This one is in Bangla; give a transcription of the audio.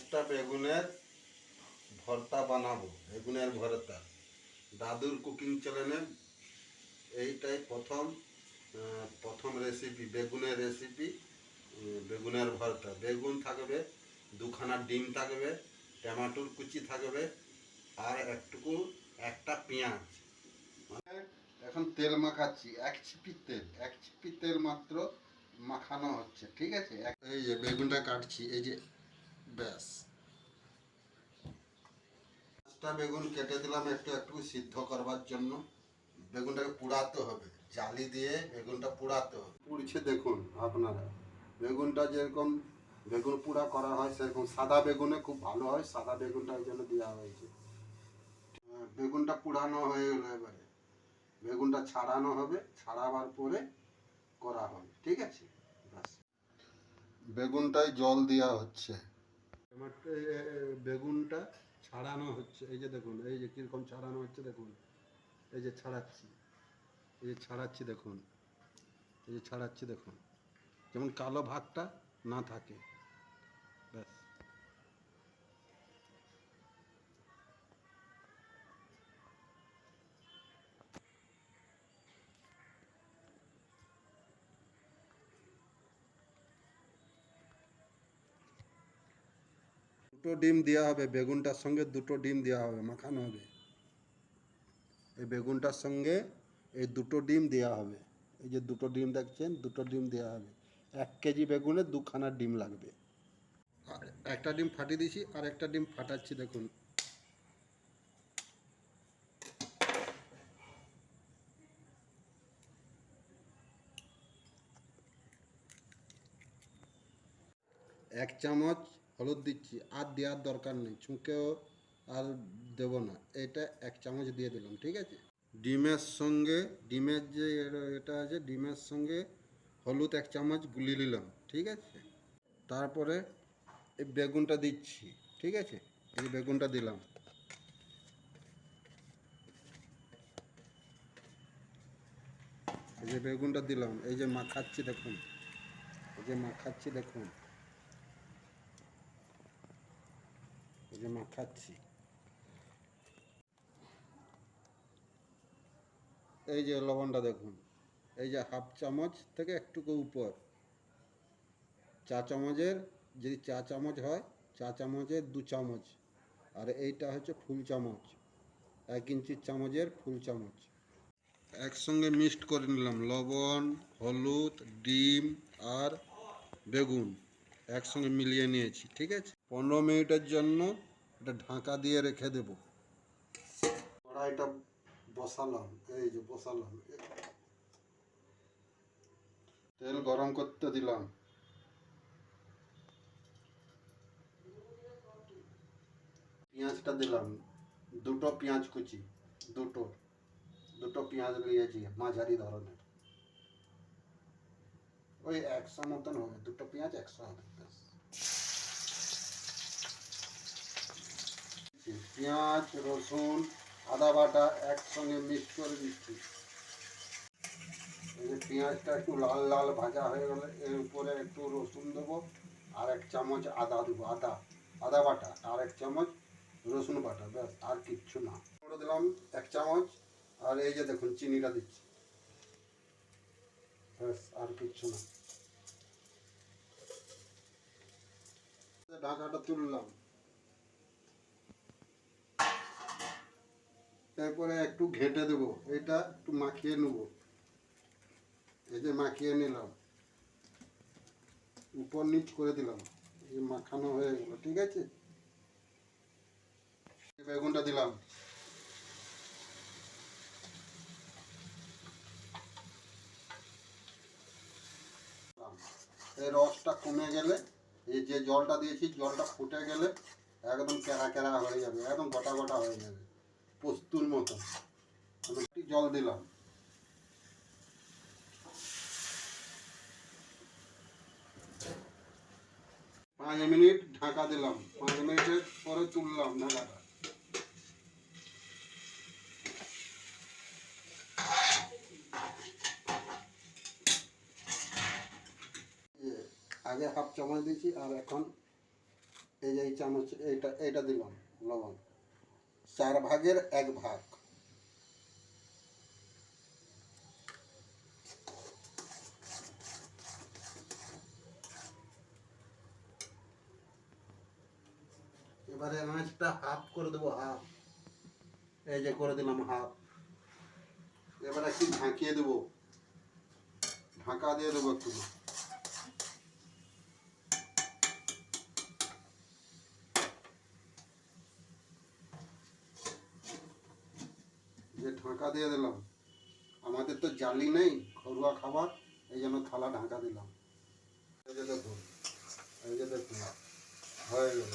5টা বেগুনের ভর্তা বানাবো, বেগুনের ভর্তা। দাদুর কুকিং চ্যানেলে এইটাই প্রথম রেসিপি, বেগুনের রেসিপি। বেগুনের ভর্তা, বেগুন থাকবে, দুখানা ডিম থাকবে, টমেটোর কুচি থাকবে, আর একটা পেঁয়াজ। মানে এখন তেল মাখাচ্ছি, এক ছিপি তেল মাত্র মাখানো হচ্ছে, ঠিক আছে। এই যে বেগুনটা কাটছি, এই যে ব্যাস 5টা বেগুন কেটে দিলাম একটু সিদ্ধ করবার জন্য। বেগুনটাকে পুড়াতে হবে, জালি দিয়ে বেগুনটা পুড়াতে হবে। পুড়ছে দেখুন আপনারা, বেগুনটা যেরকম বেগুন পোড়া করা হয় সেরকম সাদা বেগুনে খুব ভালো হয়, সাদা বেগুনটা ওই জন্য দেওয়া হয়েছে। বেগুনটা পুড়ানো হয়ে গেল, এবারে বেগুনটা ছাড়ানো হবে, ছাড়াবার পরে করা হবে, ঠিক আছে। ব্যাস বেগুনটায় জল দেওয়া হচ্ছে, বেগুনটা ছাড়ানো হচ্ছে। এই যে দেখুন, এই যে কীরকম ছাড়ানো হচ্ছে দেখুন, এই যে ছাড়াচ্ছি, এই যে ছাড়াচ্ছি দেখুন, এই যে ছাড়াচ্ছি দেখুন, যেমন কালো ভাগটা না থাকে। ব্যাস দুটো ডিম দেওয়া হবে, বেগুনটার সঙ্গে দুটো ডিম দেওয়া হবে, মাখানো হবে। এই বেগুনটার সঙ্গে এই দুটো ডিম দেওয়া হবে, এই যে দুটো ডিম দেখছেন, দুটো ডিম দেওয়া হবে। 1 কেজি বেগুনে 2খানা ডিম লাগবে। আর একটা ডিম ফাটিয়ে দিয়েছি, আর একটা ডিম ফাটাচ্ছি দেখুন। এক চামচ হলুদ দিচ্ছি, আর দেওয়ার দরকার নেই, ছুঁকেও আর দেব না। এটা 1 চামচ দিয়ে দিলাম, ঠিক আছে। ডিমের সঙ্গে, ডিমের যে এটা আছে, ডিমের সঙ্গে হলুদ 1 চামচ গুলিয়ে নিলাম, ঠিক আছে। তারপরে এই বেগুনটা দিচ্ছি, ঠিক আছে। এই বেগুনটা দিলাম, এই যে বেগুনটা দিলাম, এই যে মাখাচ্ছি দেখুন, এই যে মাখাচ্ছি দেখুন, এই যে মাখাচ্ছি। এই যে লবণটা দেখুন, এই যে 1/2 চামচ থেকে একটুকু উপর, চা চামচের, যদি চা চামচ হয় চা চামচের 2 চামচ, আর এইটা হচ্ছে ফুল চামচ, 1 ইঞ্চির চামচের ফুল চামচ। একসঙ্গে মিক্সড করে নিলাম, লবণ, হলুদ, ডিম আর বেগুন একসঙ্গে মিলিয়ে নিয়েছি, ঠিক আছে। 15 মিনিটের জন্য এটা ঢাকা দিয়ে রেখে দেব। কড়াইটা বসালাম, এই যে বসালাম, তেল গরম করতে দিলাম। পেঁয়াজটা দিলাম, দুটো পেঁয়াজ কুচি, দুটো পেঁয়াজ নিয়েছি মাঝারি ধরনের, ওই 100 মতন হবে, দুটো পেঁয়াজ 100 হবে। পেঁয়াজ, রসুন, আদা বাটা একসঙ্গে মিক্স করে দিচ্ছি। এই যে পেঁয়াজটা একটু লাল লাল ভাজা হয়ে গেলে এর উপরে একটু রসুন দেবো, আর 1 চামচ আদা দেবো, আদা বাটা, আর 1 চামচ রসুন বাটা, ব্যাস আর কিচ্ছু না। দিলাম 1 চামচ, আর এই যে দেখুন চিনিটা দিচ্ছি, ব্যাস আর কিচ্ছু না। ঢাকাটা তুললাম, তারপরে একটু ঘেঁটে দেবো, এটা একটু মাখিয়ে নেবো, এই যে মাখিয়ে নিলাম, উপর নিচ করে দিলাম, এই মাখানো হয়ে গেল, ঠিক আছে। বেগুনটা দিলাম, এই রসটা কমে গেলে, এই যে জলটা দিয়েছি জলটা ফুটে গেলে একদম কেরা কেরা হয়ে যাবে, একদম গোটা গোটা হয়ে যাবে, পোস্তুর মতো। জল দিলাম, 5 মিনিট ঢাকা দিলাম, 5 মিনিটের পরে তুললাম ঢাকাটা। আগে 1/2 চামচ দিয়েছি, আর এখন এই যে এই চামচ এইটা দিলাম লবণ, 1/4 ভাগ। এবারে আঁচটা হাফ করে দেবো, হাফ। এই যে করে দিলাম হাফ। এবারে একটু ঢাকিয়ে দেবো, ঢাকা দিয়ে দেবো একটু। যে ঢাকা দিয়ে দিলাম, আমাদের তো জালি নেই, ঘরোয়া খাবার, এই জন্য থালা ঢাকা দিলাম। এই যে দেখুন, হয়ে গেল।